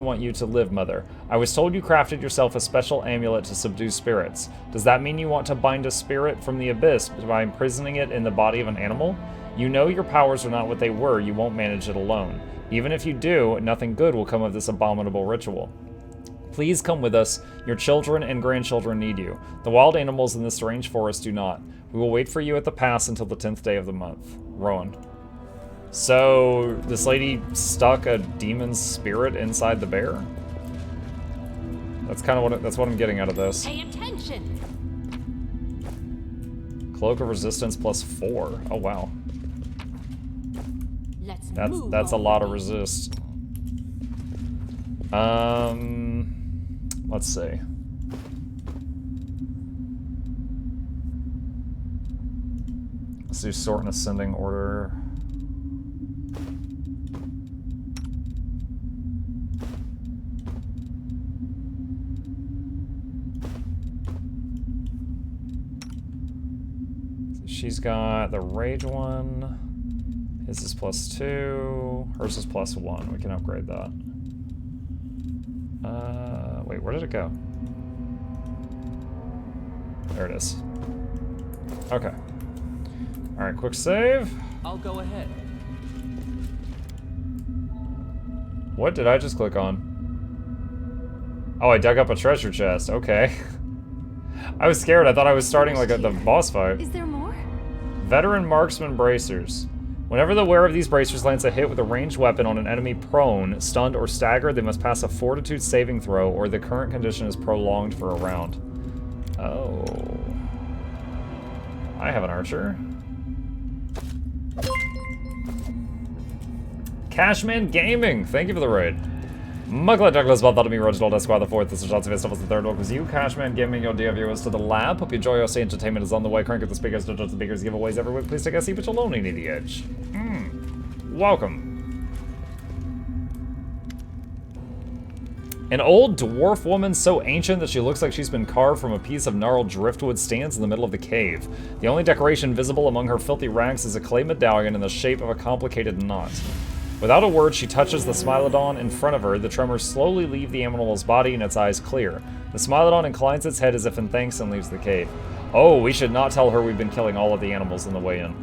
want you to live, Mother. I was told you crafted yourself a special amulet to subdue spirits. Does that mean you want to bind a spirit from the abyss by imprisoning it in the body of an animal? You know your powers are not what they were. You won't manage it alone. Even if you do, nothing good will come of this abominable ritual. Please come with us. Your children and grandchildren need you. The wild animals in this strange forest do not. We will wait for you at the pass until the 10th day of the month. Rowan. So, this lady stuck a demon's spirit inside the bear? That's kind of what I'm getting out of this. Pay attention. Cloak of Resistance plus 4. Oh wow. That's a lot of resist. Let's see. Let's do sort in ascending order. She's got the rage one. His is plus 2. Hers is plus 1. We can upgrade that. Wait, where did it go? There it is. Okay. Alright, quick save. I'll go ahead. What did I just click on? Oh, I dug up a treasure chest. Okay. I was scared. I thought I was starting like the boss fight. Is there more? Veteran marksman bracers. Whenever the wearer of these bracers lands a hit with a ranged weapon on an enemy prone, stunned, or staggered, they must pass a fortitude saving throw, or the current condition is prolonged for a round. Oh. I have an archer. Cashman Gaming, thank you for the raid. Mukluk, Douglas, Bartholomew, Reginald, Esquire the Fourth, this is Johnson Festivals the Third. Welcome to you, Cashman Gaming, your dear viewers, to the lab. Hope you enjoy your stay. Entertainment is on the way. Crank up the speakers, don't judge the speakers, giveaways every week. Please take a seat, but you'll only need the edge. Welcome. An old dwarf woman so ancient that she looks like she's been carved from a piece of gnarled driftwood stands in the middle of the cave. The only decoration visible among her filthy rags is a clay medallion in the shape of a complicated knot. Without a word, she touches the Smilodon in front of her. The tremors slowly leave the animal's body and its eyes clear. The Smilodon inclines its head as if in thanks and leaves the cave. Oh, we should not tell her we've been killing all of the animals on the way in.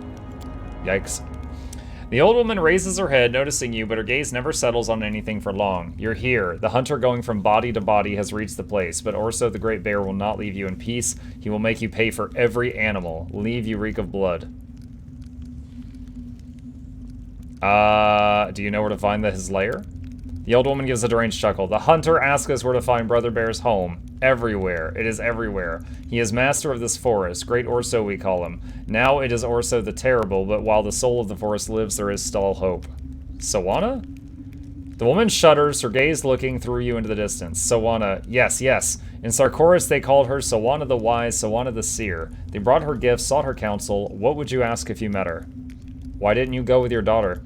Yikes. The old woman raises her head, noticing you, but her gaze never settles on anything for long. You're here. The hunter going from body to body has reached the place, but Orso the Great Bear will not leave you in peace. He will make you pay for every animal. Leave you reek of blood. Do you know where to find his lair? The old woman gives a deranged chuckle. The hunter asks us where to find Brother Bear's home. Everywhere. It is everywhere. He is master of this forest. Great Orso, we call him. Now it is Orso the Terrible, but while the soul of the forest lives, there is still hope. Sawana? The woman shudders, her gaze looking through you into the distance. Sawana. Yes, yes. In Sarkoris, they called her Sawana the Wise, Sawana the Seer. They brought her gifts, sought her counsel. What would you ask if you met her? Why didn't you go with your daughter?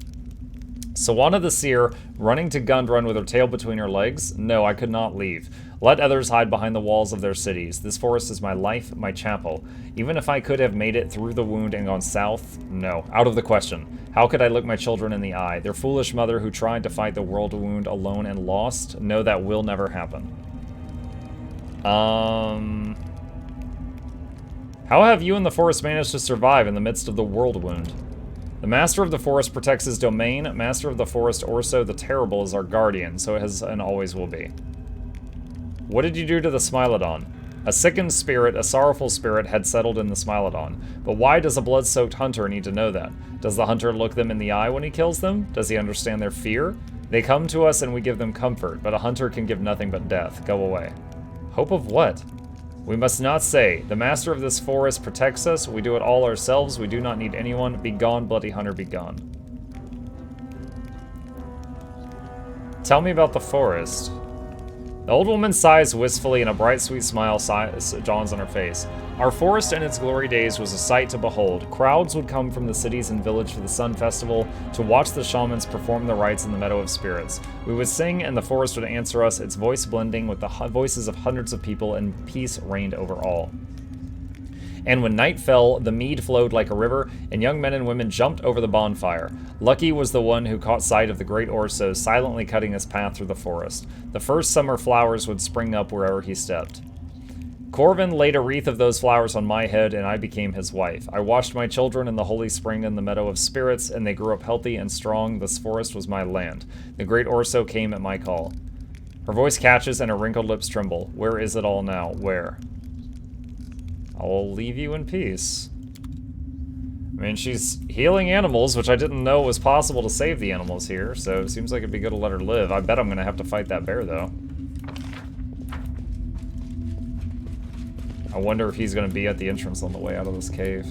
Sawana the Seer, running to Gundrun with her tail between her legs. No, I could not leave. Let others hide behind the walls of their cities. This forest is my life, my chapel. Even if I could have made it through the wound and gone south, no, out of the question. How could I look my children in the eye? Their foolish mother who tried to fight the world wound alone and lost? No, that will never happen. How have you and the forest managed to survive in the midst of the world wound? The Master of the Forest protects his domain. Master of the Forest, Orso the Terrible, is our guardian, so it has and always will be. What did you do to the Smilodon? A sickened spirit, a sorrowful spirit, had settled in the Smilodon. But why does a blood-soaked hunter need to know that? Does the hunter look them in the eye when he kills them? Does he understand their fear? They come to us and we give them comfort, but a hunter can give nothing but death. Go away. Hope of what? We must not say. The master of this forest protects us. We do it all ourselves. We do not need anyone. Be gone, bloody hunter, be gone. Tell me about the forest. The old woman sighs wistfully and a bright, sweet smile dawns on her face. Our forest in its glory days was a sight to behold. Crowds would come from the cities and village for the Sun Festival to watch the shamans perform the rites in the Meadow of Spirits. We would sing and the forest would answer us, its voice blending with the voices of hundreds of people, and peace reigned over all. And when night fell, the mead flowed like a river, and young men and women jumped over the bonfire. Lucky was the one who caught sight of the great Orso silently cutting his path through the forest. The first summer flowers would spring up wherever he stepped. Corvin laid a wreath of those flowers on my head, and I became his wife. I watched my children in the holy spring in the meadow of spirits, and they grew up healthy and strong. This forest was my land. The great Orso came at my call. Her voice catches and her wrinkled lips tremble. Where is it all now? Where? I will leave you in peace. I mean, she's healing animals, which I didn't know was possible to save the animals here, so it seems like it'd be good to let her live. I bet I'm gonna have to fight that bear, though. I wonder if he's gonna be at the entrance on the way out of this cave.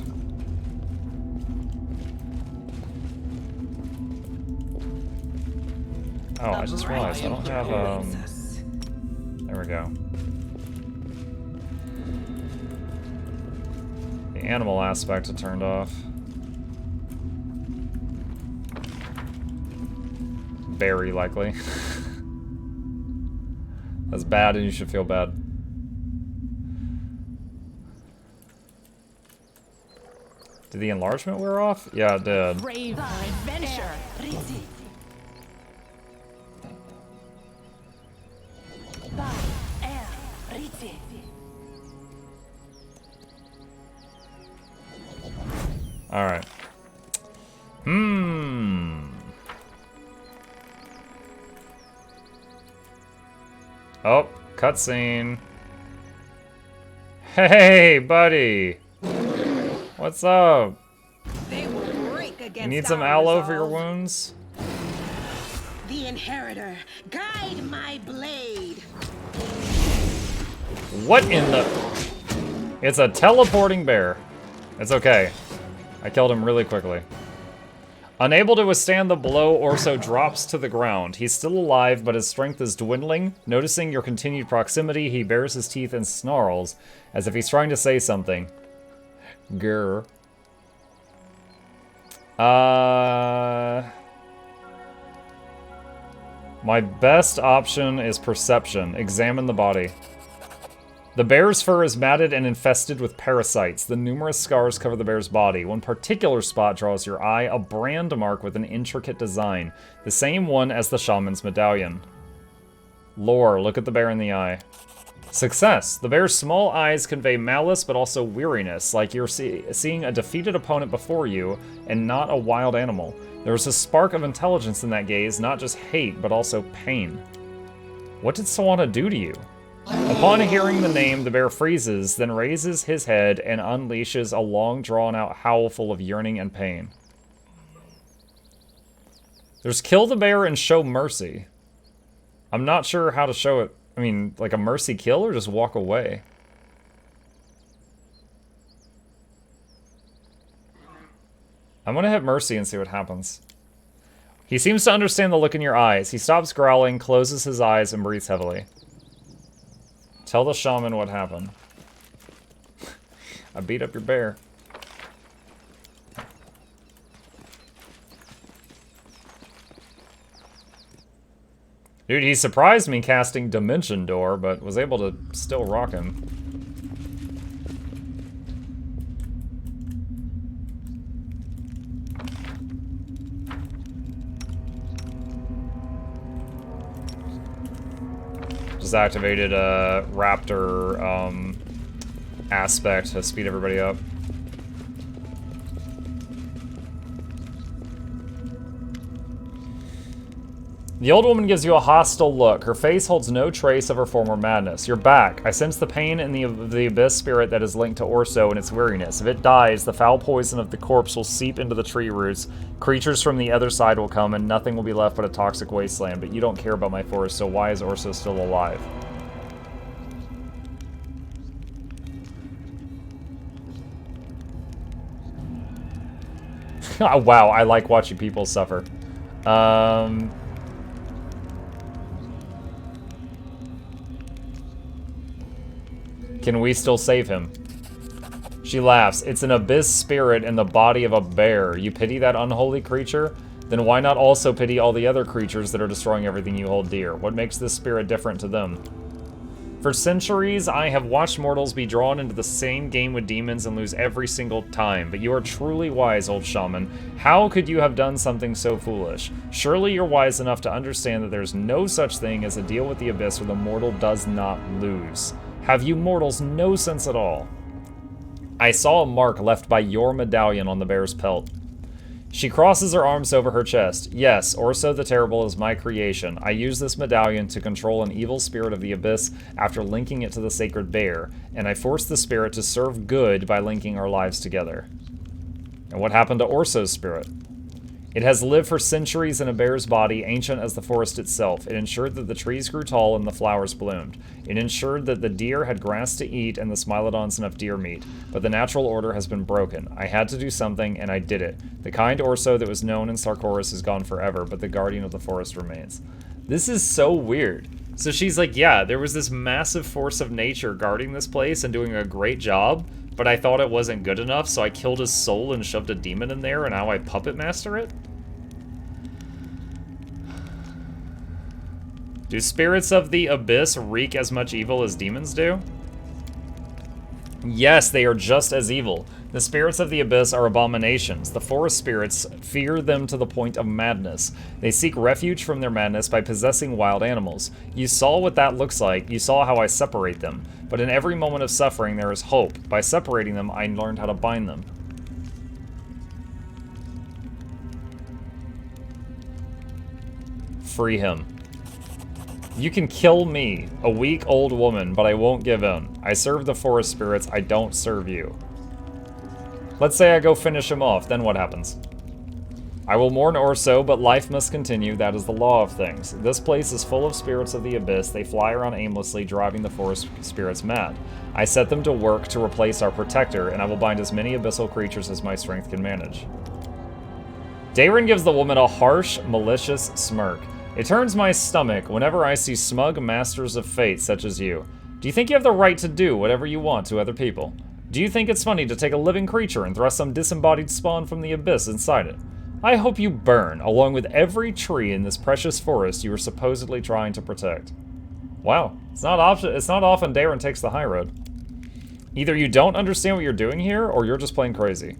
Oh, I just realized I don't have, there we go. The animal aspect I turned off. Very likely. That's bad and you should feel bad. Did the enlargement wear off? Yeah, it did. Brave adventure. Alright. Oh, cutscene. Hey, buddy. What's up? They will break against You need some our aloe for your resolve. wounds? The Inheritor, guide my blade. What in the... It's a teleporting bear. It's okay. I killed him really quickly. Unable to withstand the blow, Orso drops to the ground. He's still alive, but his strength is dwindling. Noticing your continued proximity, he bares his teeth and snarls, as if he's trying to say something. Grr. My best option is perception. Examine the body. The bear's fur is matted and infested with parasites. The numerous scars cover the bear's body. One particular spot draws your eye, a brand mark with an intricate design. The same one as the shaman's medallion. Lore, look at the bear in the eye. Success. The bear's small eyes convey malice but also weariness, like you're seeing a defeated opponent before you and not a wild animal. There's a spark of intelligence in that gaze, not just hate but also pain. What did Sawana do to you? Upon hearing the name, the bear freezes, then raises his head and unleashes a long drawn-out howl full of yearning and pain. There's kill the bear and show mercy. I'm not sure how to show it. I mean, like a mercy kill or just walk away? I'm gonna hit mercy and see what happens. He seems to understand the look in your eyes. He stops growling, closes his eyes, and breathes heavily. Tell the shaman what happened. I beat up your bear. Dude, he surprised me casting Dimension Door, but was able to still rock him. Just activated a raptor aspect to speed everybody up. The old woman gives you a hostile look. Her face holds no trace of her former madness. You're back. I sense the pain in the abyss spirit that is linked to Orso and its weariness. If it dies, the foul poison of the corpse will seep into the tree roots. Creatures from the other side will come, and nothing will be left but a toxic wasteland. But you don't care about my forest, so why is Orso still alive? Oh, wow, I like watching people suffer. Can we still save him? She laughs. It's an abyss spirit in the body of a bear. You pity that unholy creature? Then why not also pity all the other creatures that are destroying everything you hold dear? What makes this spirit different to them? For centuries, I have watched mortals be drawn into the same game with demons and lose every single time, but you are truly wise, old shaman. How could you have done something so foolish? Surely you're wise enough to understand that there's no such thing as a deal with the abyss where the mortal does not lose. Have you mortals no sense at all? I saw a mark left by your medallion on the bear's pelt. She crosses her arms over her chest. Yes, Orso the Terrible is my creation. I use this medallion to control an evil spirit of the abyss after linking it to the sacred bear, and I force the spirit to serve good by linking our lives together. And what happened to Orso's spirit? It has lived for centuries in a bear's body, ancient as the forest itself. It ensured that the trees grew tall and the flowers bloomed. It ensured that the deer had grass to eat and the Smilodons enough deer meat. But the natural order has been broken. I had to do something, and I did it. The kind Orso that was known in Sarkoris is gone forever, but the guardian of the forest remains. This is so weird. So she's like, yeah, there was this massive force of nature guarding this place and doing a great job, but I thought it wasn't good enough, so I killed his soul and shoved a demon in there, and now I puppet master it? Do spirits of the abyss wreak as much evil as demons do? Yes, they are just as evil. The spirits of the abyss are abominations. The forest spirits fear them to the point of madness. They seek refuge from their madness by possessing wild animals. You saw what that looks like. You saw how I separate them. But in every moment of suffering, there is hope. By separating them, I learned how to bind them. Free him. You can kill me, a weak old woman, but I won't give in. I serve the forest spirits, I don't serve you. Let's say I go finish him off, then what happens? I will mourn Orso, but life must continue, that is the law of things. This place is full of spirits of the abyss, they fly around aimlessly, driving the forest spirits mad. I set them to work to replace our protector, and I will bind as many abyssal creatures as my strength can manage. Daeron gives the woman a harsh, malicious smirk. It turns my stomach whenever I see smug masters of fate such as you. Do you think you have the right to do whatever you want to other people? Do you think it's funny to take a living creature and thrust some disembodied spawn from the abyss inside it? I hope you burn, along with every tree in this precious forest you are supposedly trying to protect. Wow, it's not often Daeron takes the high road. Either you don't understand what you're doing here, or you're just plain crazy.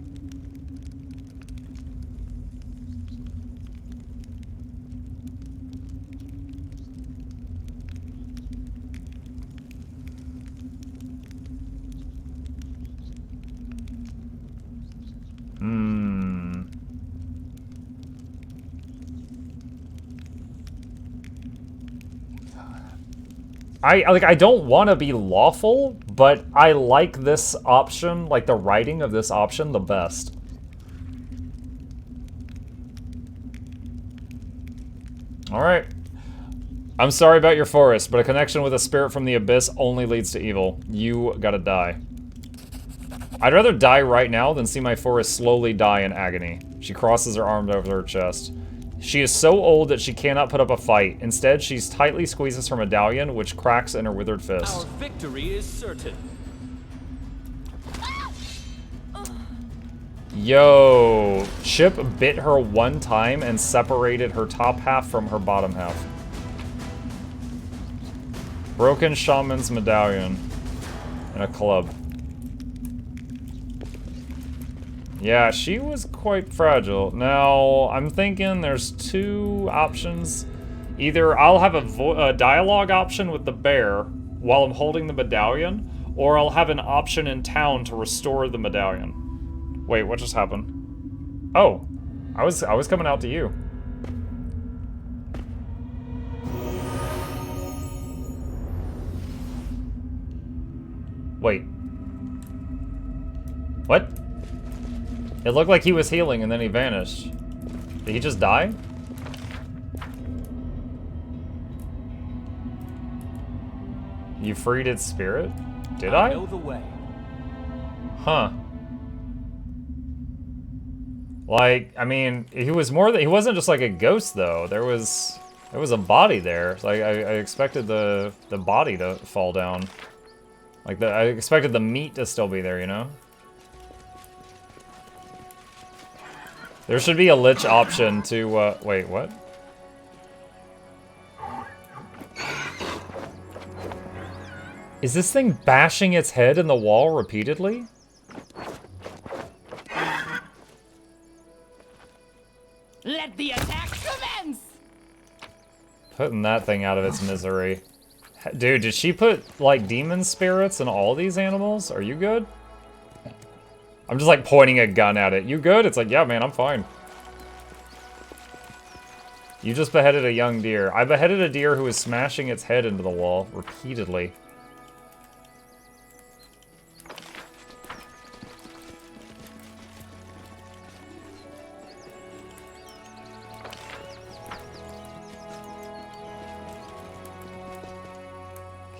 I don't want to be lawful, but I like this option, like the writing of this option, the best. Alright. I'm sorry about your forest, but a connection with a spirit from the abyss only leads to evil. You gotta die. I'd rather die right now than see my forest slowly die in agony. She crosses her arms over her chest. She is so old that she cannot put up a fight. Instead, she tightly squeezes her medallion, which cracks in her withered fist. Our victory is certain. Yo, Chip bit her one time and separated her top half from her bottom half. Broken shaman's medallion and a club. Yeah, she was quite fragile. Now, I'm thinking there's two options. Either I'll have a dialogue option with the bear while I'm holding the medallion, or I'll have an option in town to restore the medallion. Wait, what just happened? Oh, I was coming out to you. Wait. What? It looked like he was healing and then he vanished. Did he just die? You freed its spirit? Did I? Know the way. Huh. Like, I mean, he was more than, he wasn't just like a ghost though. There was a body there. Like I expected the body to fall down. Like I expected the meat to still be there, you know? There should be a lich option to, wait, what? Is this thing bashing its head in the wall repeatedly? Let the attack commence! Putting that thing out of its misery. Dude, did she put, like, demon spirits in all these animals? Are you good? I'm just, like, pointing a gun at it. You good? It's like, yeah, man, I'm fine. You just beheaded a young deer. I beheaded a deer who was smashing its head into the wall repeatedly.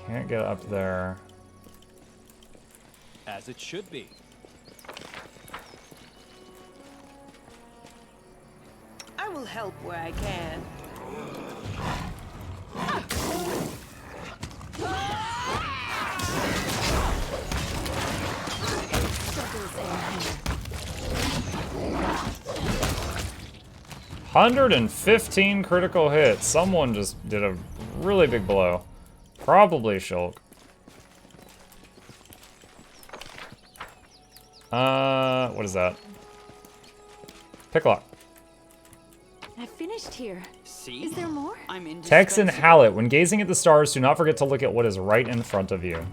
Can't get up there. As it should be. I will help where I can. Struggles end here. 115 critical hits. Someone just did a really big blow. Probably Shulk. What is that? Picklock. I finished here. See? Is there more? I'm in. Tex and Hallett. When gazing at the stars, do not forget to look at what is right in front of you.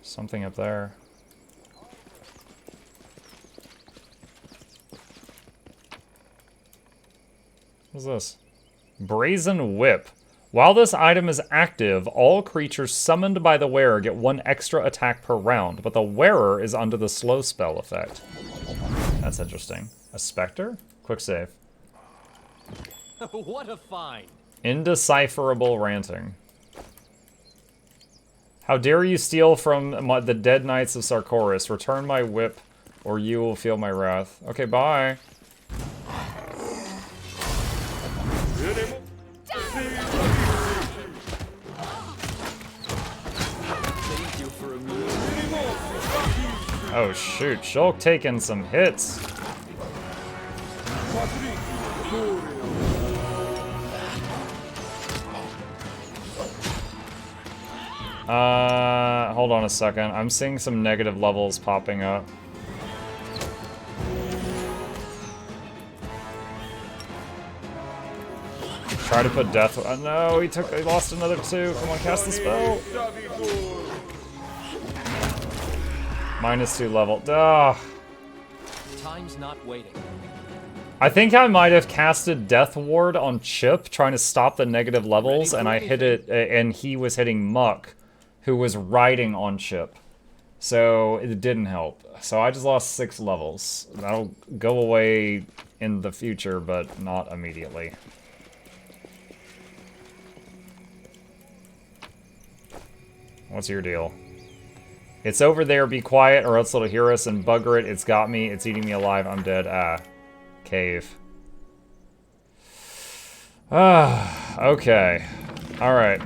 Something up there. What's this? Brazen Whip. While this item is active, all creatures summoned by the wearer get 1 extra attack per round, but the wearer is under the slow spell effect. That's interesting. A specter? Quick save. What a find! Indecipherable ranting. How dare you steal from the dead knights of Sarkoris? Return my whip, or you will feel my wrath. Okay, bye. Thank you for a meal. Oh shoot, Shulk taking some hits. Hold on a second. I'm seeing some negative levels popping up. Try to put death. No, he lost another 2. Come on, cast the spell. -2 level. Duh. Time's not waiting. I think I might have casted Death Ward on Chip, trying to stop the negative levels, and I hit it, and he was hitting Muck, who was riding on Chip. So it didn't help. So I just lost 6 levels. That'll go away in the future, but not immediately. What's your deal? It's over there, be quiet, or else it'll hear us and bugger it. It's got me, it's eating me alive, I'm dead. Ah. Cave. Ah, okay. Alright.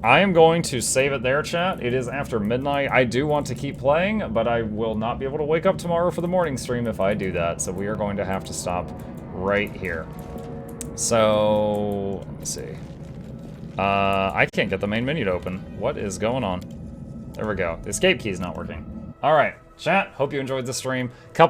I am going to save it there, chat. It is after midnight. I do want to keep playing, but I will not be able to wake up tomorrow for the morning stream if I do that, so we are going to have to stop right here. So, let me see. I can't get the main menu to open. What is going on? There we go. The escape key is not working. Alright, chat. Hope you enjoyed the stream.